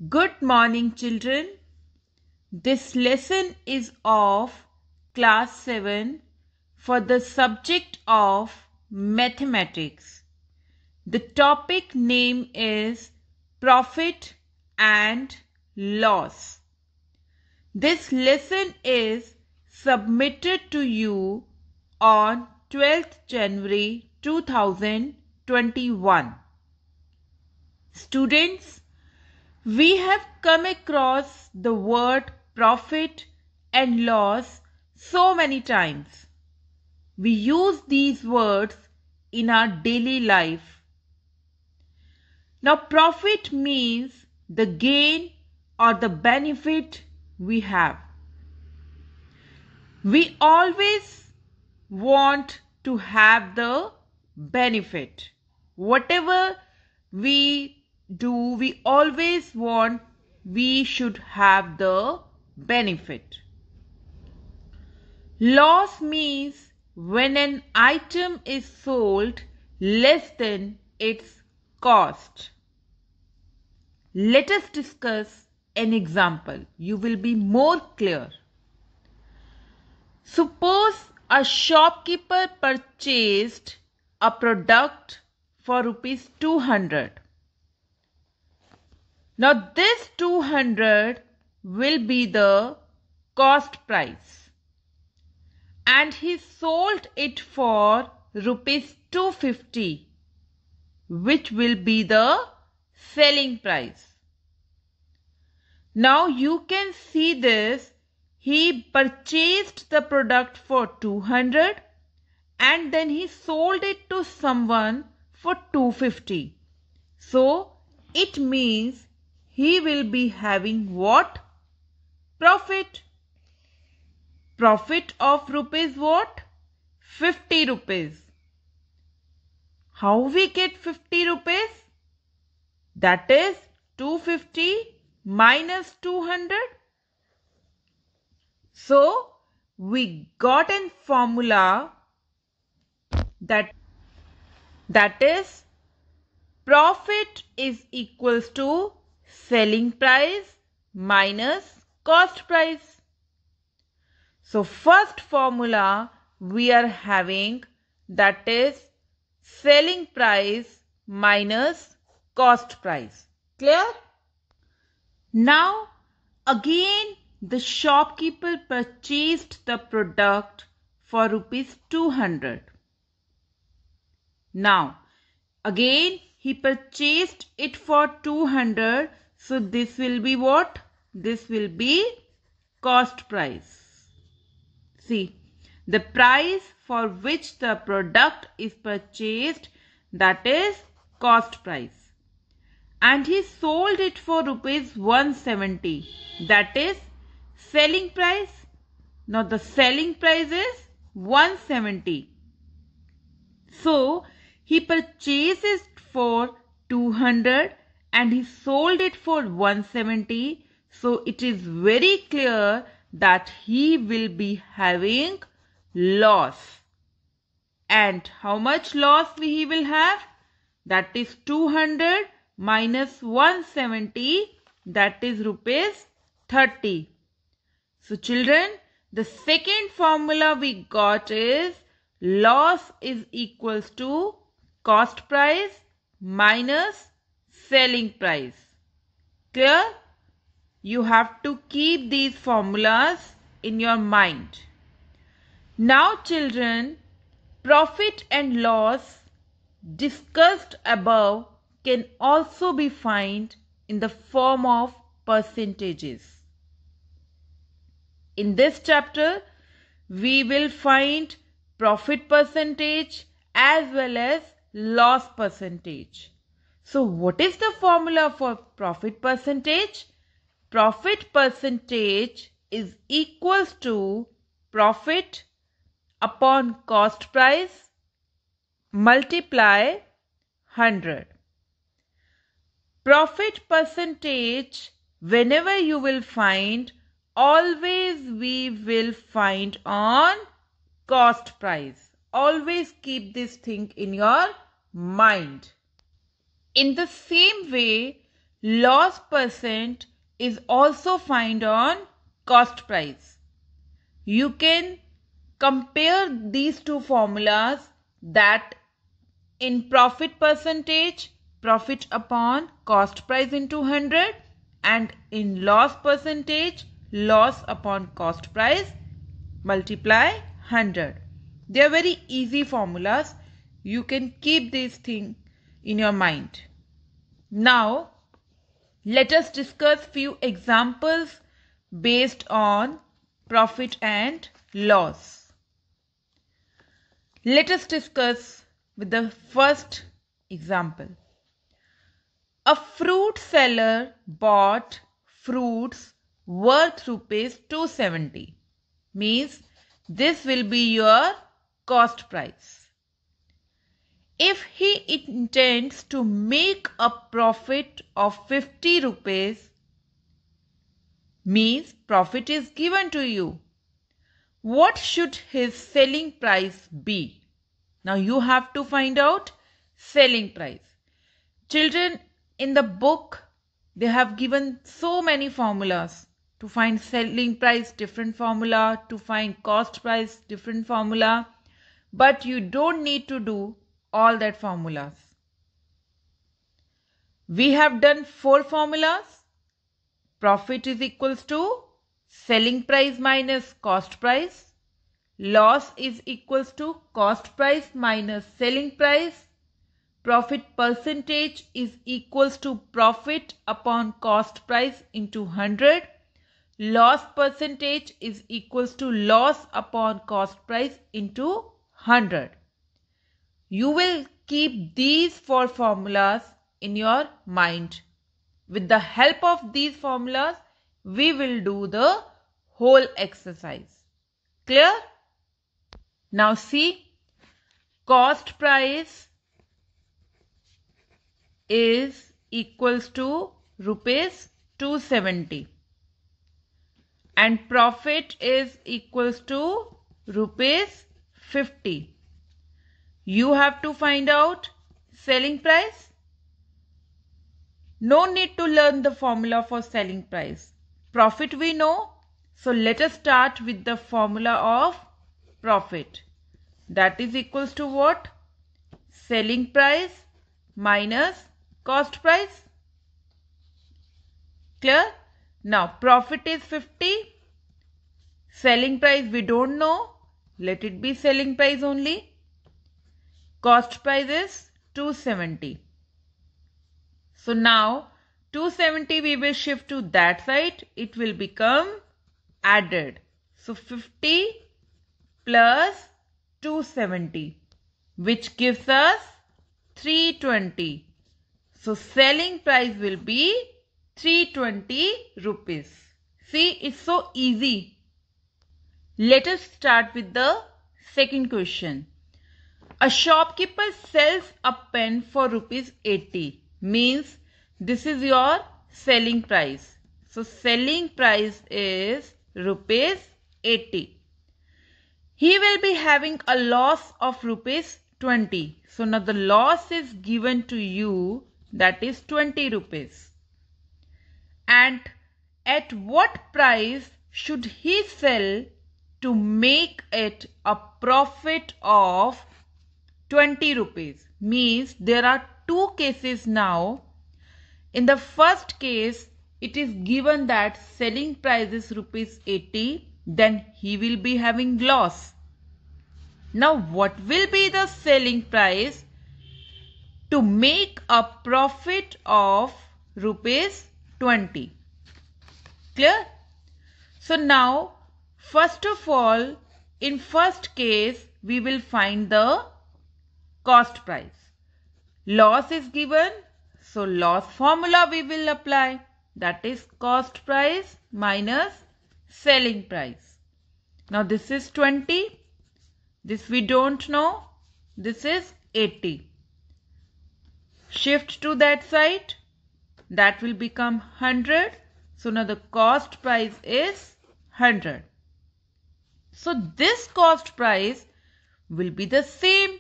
Good morning, children. This lesson is of class 7 for the subject of mathematics. The topic name is profit and loss. This lesson is submitted to you on 12th January 2021. Students, we have come across the word profit and loss so many times. We use these words in our daily life. Now, profit means the gain or the benefit we have. We always want to have the benefit. Whatever we do, we always want we should have the benefit. Loss means when an item is sold less than its cost. Let us discuss an example. You will be more clear. Suppose a shopkeeper purchased a product for rupees 200. Now this 200 will be the cost price and he sold it for rupees 250, which will be the selling price. Now you can see this. He purchased the product for 200 and then he sold it to someone for 250. So it means he will be having what? Profit. Profit of rupees what? 50 rupees. How we get 50 rupees? That is 250 minus 200. So we got a formula that is profit is equals to selling price minus cost price. So first formula we are having, that is selling price minus cost price. Clear? Now again the shopkeeper purchased the product for rupees 200. Now again he purchased it for 200. So this will be what? This will be cost price. See, the price for which the product is purchased, that is cost price. And he sold it for rupees 170. That is selling price. Now the selling price is 170. So he purchases for 200 and he sold it for 170. So it is very clear that he will be having loss. And how much loss he will have? That is 200 minus 170, that is rupees 30. So children, the second formula we got is loss is equals to cost price minus selling price. Clear? You have to keep these formulas in your mind. Now children, profit and loss discussed above can also be found in the form of percentages. In this chapter, we will find profit percentage as well as loss percentage. So what is the formula for profit percentage? Profit percentage is equals to profit upon cost price multiply 100. Profit percentage, whenever you will find, always we will find on cost price. Always keep this thing in your mind. In the same way, loss percent is also found on cost price. You can compare these two formulas, that in profit percentage, profit upon cost price into 100, and in loss percentage, loss upon cost price multiply 100. They are very easy formulas. You can keep these things in your mind. Now, let us discuss few examples based on profit and loss. Let us discuss with the first example. A fruit seller bought fruits worth rupees 270. Means this will be your cost price. If he intends to make a profit of 50 rupees, means profit is given to you, what should his selling price be? Now you have to find out selling price. Children, in the book, they have given so many formulas. To find selling price, different formula. To find cost price, different formula. But you don't need to do all that formulas. We have done 4 formulas. Profit is equals to selling price minus cost price. Loss is equals to cost price minus selling price. Profit percentage is equals to profit upon cost price into 100. Loss percentage is equals to loss upon cost price into 100. You will keep these 4 formulas in your mind. With the help of these formulas, we will do the whole exercise. Clear? Now see, cost price is equals to rupees 270 and profit is equals to rupees 50. You have to find out selling price. No need to learn the formula for selling price. Profit we know. So let us start with the formula of profit. That is equals to what? Selling price minus cost price. Clear? Now profit is 50. Selling price we don't know. Let it be selling price only. Cost price is 270. So now 270 we will shift to that side. It will become added. So 50 plus 270, which gives us 320. So selling price will be 320 rupees. See, it's so easy. Let us start with the second question. A shopkeeper sells a pen for rupees 80. Means this is your selling price. So selling price is rupees 80. He will be having a loss of rupees 20. So now the loss is given to you, that is 20 rupees. And at what price should he sell to make it a profit of 20 rupees? Means there are 2 cases now. In the first case, it is given that selling price is rupees 80, then he will be having loss. Now what will be the selling price to make a profit of rupees 20? Clear? So now, first of all, in first case, we will find the cost price. Loss is given, so loss formula we will apply. That is cost price minus selling price. Now this is 20. This we don't know. This is 80. Shift to that side. That will become 100. So now the cost price is 100. So this cost price will be the same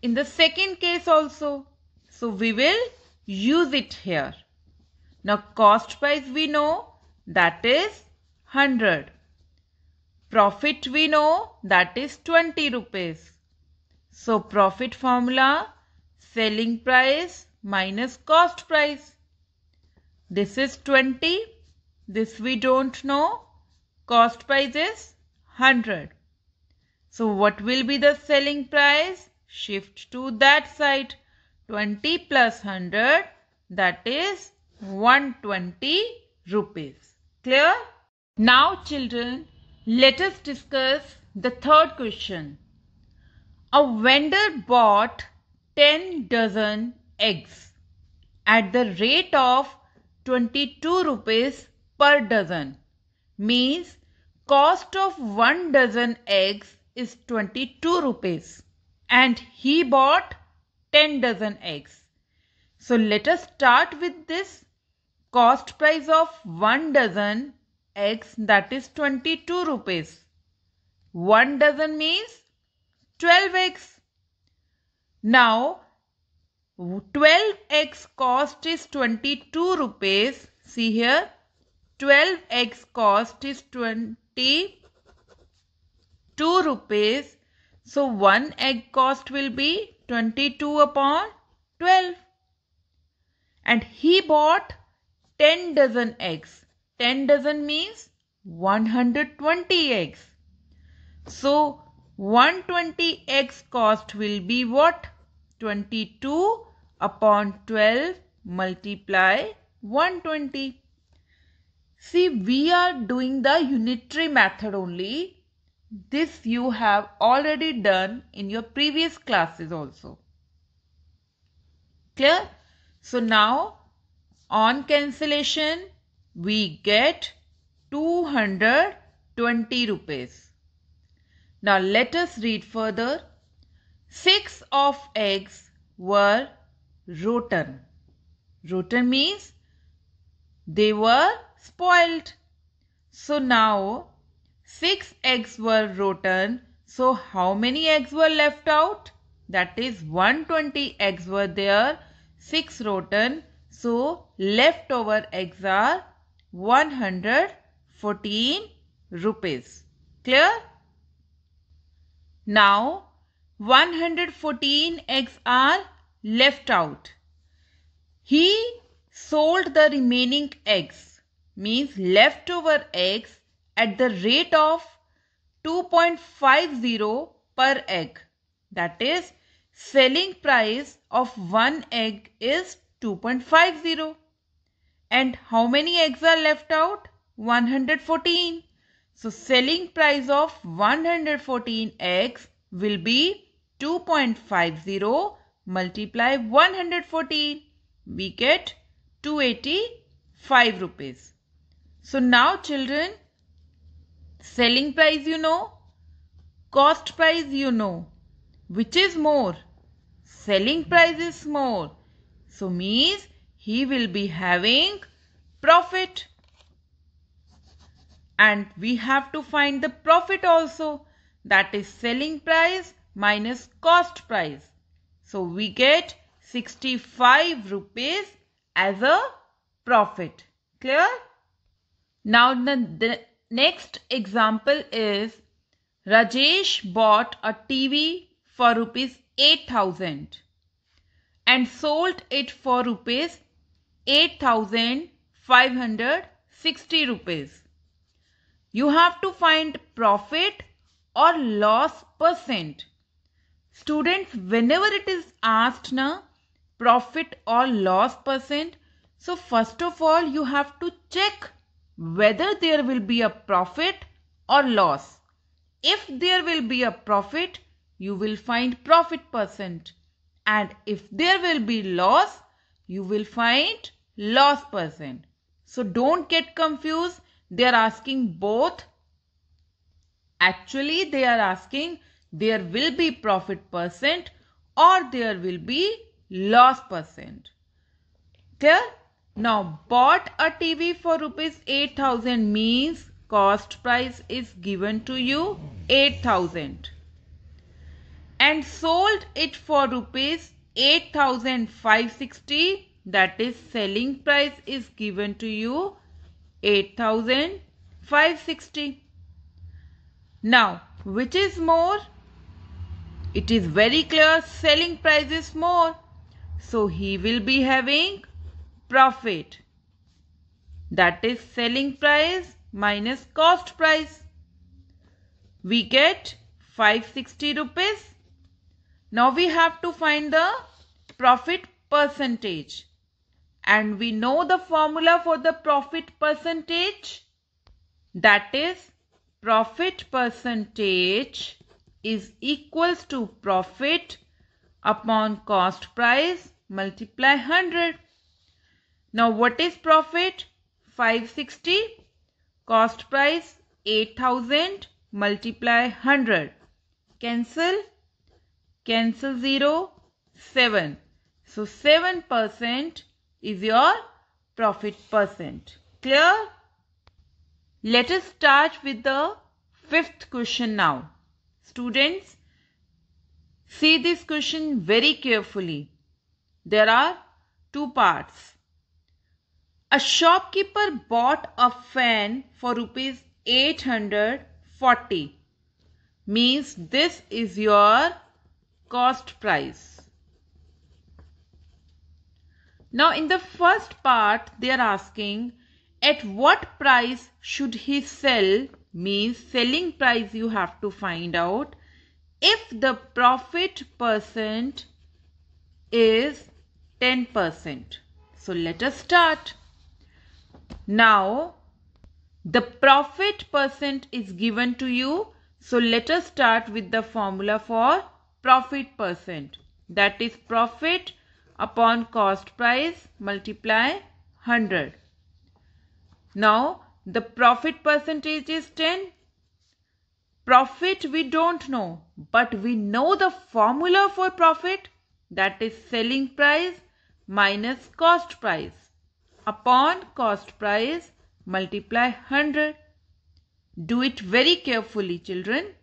in the second case also. So we will use it here. Now cost price we know, that is 100. Profit we know, that is 20 rupees. So profit formula, selling price minus cost price. This is 20. This we don't know. Cost price is 100. So what will be the selling price? Shift to that side. 20 plus 100, that is 120 rupees. Clear? Now children, let us discuss the third question. A vendor bought 10 dozen eggs at the rate of 22 rupees per dozen. Means cost of 1 dozen eggs is 22 rupees and he bought 10 dozen eggs. So let us start with this cost price of 1 dozen eggs, that is 22 rupees. 1 dozen means 12 eggs. Now 12 eggs cost is 22 rupees. See here, 12 eggs cost is 22 rupees. So 1 egg cost will be 22 upon 12. And he bought 10 dozen eggs. 10 dozen means 120 eggs. So 120 eggs cost will be what? 22 upon 12 multiply 120. See, we are doing the unitary method only. This you have already done in your previous classes also. Clear? So now on cancellation we get 220 rupees. Now let us read further. 6 of eggs were rotten. Rotten means they were spoiled. So now 6 eggs were rotten. So how many eggs were left out? That is 120 eggs were there, 6 rotten. So leftover eggs are 114 rupees. Clear? Now 114 eggs are left out. He sold the remaining eggs, means leftover eggs, at the rate of 2.50 per egg. That is, selling price of 1 egg is 2.50. And how many eggs are left out? 114. So selling price of 114 eggs will be 2.50 multiply 114. We get 285 rupees. So now children, selling price you know, cost price you know. Which is more? Selling price is more. So means he will be having profit. And we have to find the profit also. That is selling price minus cost price. So we get 65 rupees as a profit. Clear? Now the next example is Rajesh bought a TV for rupees 8,000 and sold it for rupees 8,560 rupees. You have to find profit or loss percent. Students, whenever it is asked na profit or loss percent, so first of all you have to check whether there will be a profit or loss. If there will be a profit, you will find profit percent, and if there will be loss, you will find loss percent. So don't get confused. They are asking both. Actually, they are asking there will be profit percent or there will be loss percent. Clear? Now, bought a TV for rupees 8,000 means cost price is given to you 8,000 and sold it for rupees 8,560 that is selling price is given to you 8,560. Now, which is more? It is very clear selling price is more. So, he will be having profit. That is selling price minus cost price. We get 560 rupees. Now, we have to find the profit percentage. And we know the formula for the profit percentage. That is profit percentage is equals to profit upon cost price multiply 100. Now what is profit? 560. Cost price 8,000 multiply 100. Cancel 0, 7. So 7% is your profit percent. Clear? Let us start with the fifth question now. Students, see this question very carefully. There are two parts. A shopkeeper bought a fan for rupees 840. Means this is your cost price. Now in the first part they are asking at what price should he sell, means selling price you have to find out if the profit percent is 10%. So let us start. Now the profit percent is given to you. So let us start with the formula for profit percent. That is profit upon cost price multiply 100. Now the profit percentage is 10. Profit we don't know, but we know the formula for profit, that is selling price minus cost price upon cost price multiply 100. Do it very carefully, children.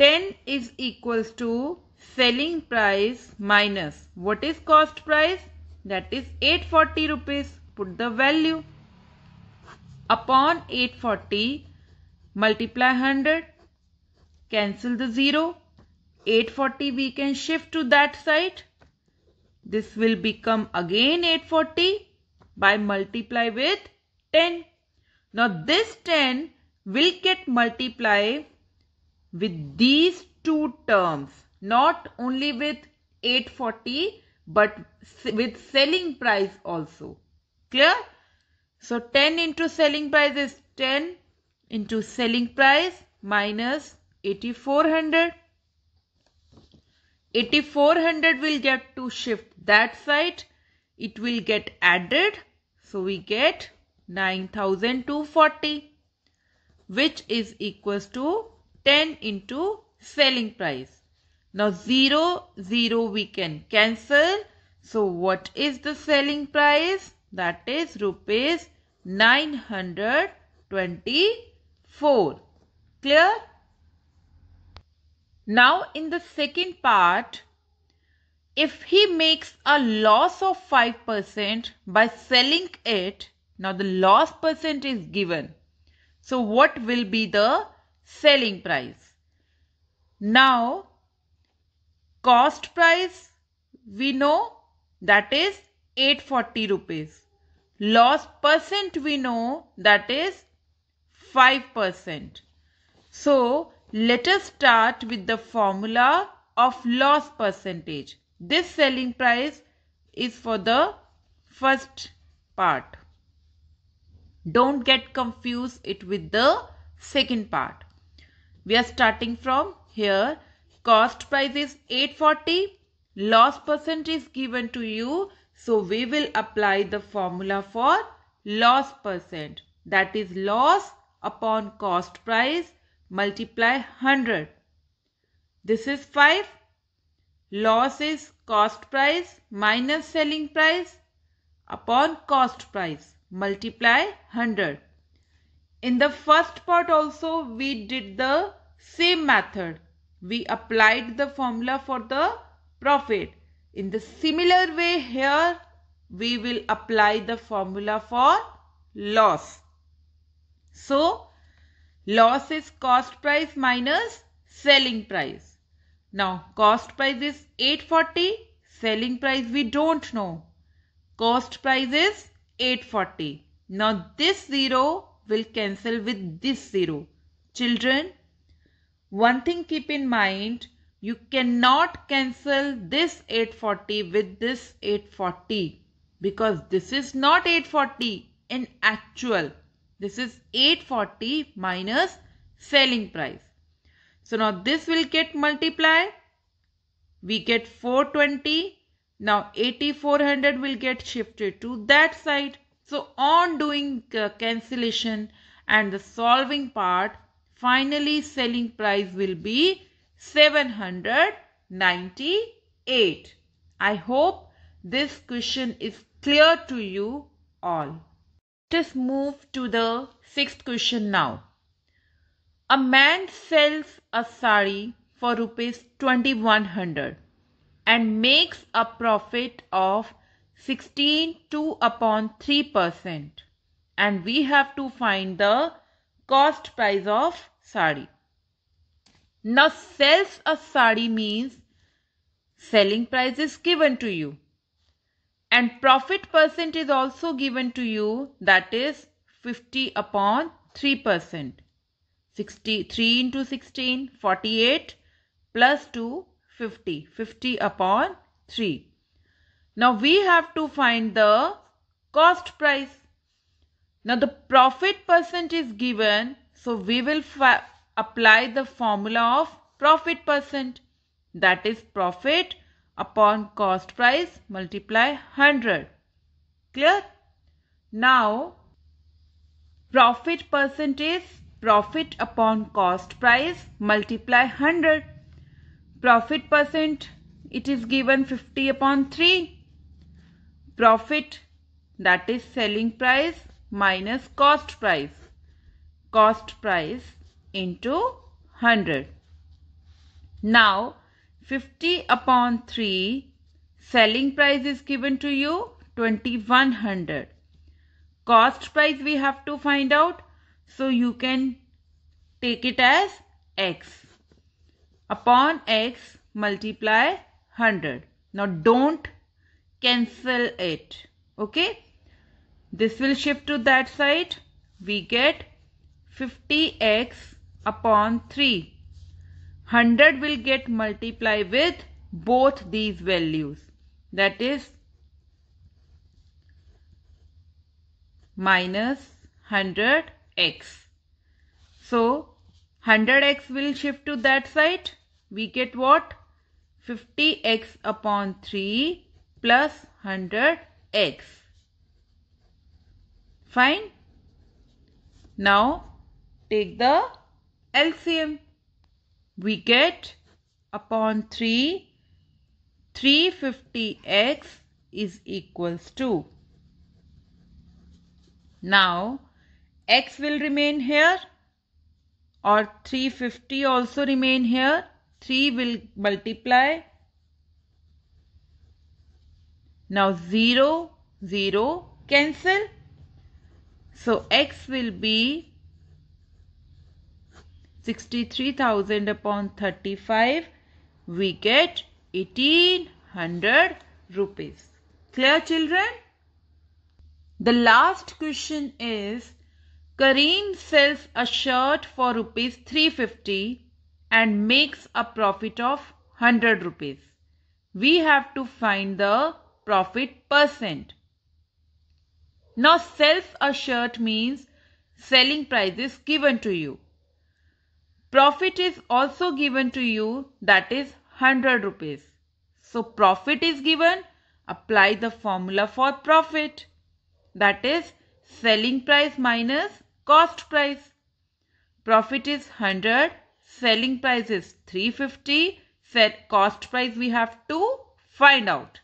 10 is equals to selling price minus what is cost price, that is 840 rupees. Put the value upon 840 multiply 100. Cancel the 0. 840 we can shift to that side. This will become again 840 by multiply with 10. Now this 10 will get multiplied with these two terms, not only with 840 but with selling price also. Clear? So 10 into selling price is 10 into selling price minus 8400. 8400 will get to shift that side. It will get added. So we get 9240, which is equals to 10 into selling price. Now 0, 0 we can cancel. So what is the selling price? That is rupees 924. Clear? Now in the second part, if he makes a loss of 5% by selling it, now the loss percent is given. So what will be the selling price? Now cost price we know, that is 840 rupees. Loss percent we know, that is 5%. So let us start with the formula of loss percentage. This selling price is for the first part. Don't get confused it with the second part. We are starting from here. Cost price is 840. Loss percent is given to you. So we will apply the formula for loss percent. That is loss upon cost price multiply 100. This is 5. Loss is cost price minus selling price upon cost price multiply 100. In the first part also we did the same method. We applied the formula for the profit. In the similar way here, we will apply the formula for loss. So, loss is cost price minus selling price. Now, cost price is 840. Selling price we don't know. Cost price is 840. Now, this 0 will cancel with this 0. Children, one thing keep in mind, you cannot cancel this 840 with this 840 because this is not 840 in actual. This is 840 minus selling price. So now this will get multiplied. We get 420. Now 8400 will get shifted to that side. So on doing cancellation and the solving part, finally selling price will be 798. I hope this question is clear to you all. Let us move to the sixth question now. A man sells a sari for rupees 2100 and makes a profit of 16.2/3%, and we have to find the cost price of sari. Now sells a sari means selling price is given to you and profit percent is also given to you, that is 50/3%. 63 into 16, 48 plus 2, 50. 50/3. Now we have to find the cost price. Now the profit percent is given, so we will apply the formula of profit percent, that is profit upon cost price multiply 100. Clear? Now profit percent is profit upon cost price multiply 100. Profit percent, it is given 50/3. Profit, that is selling price minus cost price. Cost price into 100. Now 50/3, selling price is given to you 2100. Cost price we have to find out, so you can take it as x. Upon x multiply 100. Now don't cancel it. Okay. This will shift to that side. We get 50x/3. 100 will get multiplied with both these values. That is minus 100x. So 100x will shift to that side. We get what? 50x/3 plus 100x. Fine. Now take the LCM. We get upon 3, 350x is equals to. Now x will remain here or 350 also remain here. 3 will multiply. Now 0, 0 cancel. So x will be 63,000/35. We get 1800 rupees. Clear, children? The last question is, Kareem sells a shirt for rupees 350 and makes a profit of 100 rupees. We have to find the profit percent. Now sells a shirt means selling price is given to you. Profit is also given to you, that is 100 rupees. So profit is given, apply the formula for profit, that is selling price minus cost price. Profit is 100, selling price is 350, set cost price we have to find out.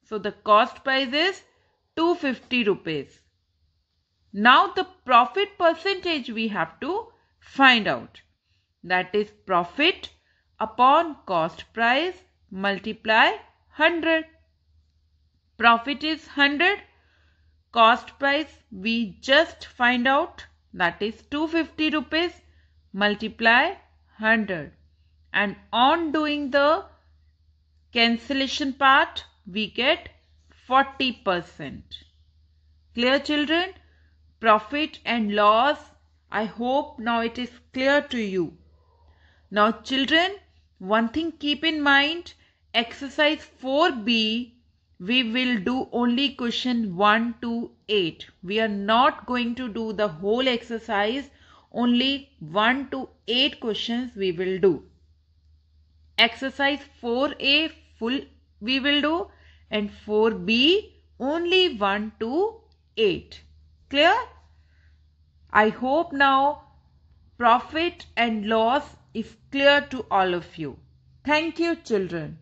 So the cost price is 250 rupees. Now the profit percentage we have to find out. That is profit upon cost price multiply 100. Profit is 100. Cost price we just find out, that is 250 rupees. Multiply 100. And on doing the cancellation part, we get 40%. Clear, children? Profit and loss. I hope now it is clear to you. Now children, one thing keep in mind, exercise 4B, we will do only question 1 to 8. We are not going to do the whole exercise, only 1 to 8 questions we will do. Exercise 4A full we will do, and 4B only 1 to 8. Clear? I hope now profit and loss is clear to all of you. Thank you, children.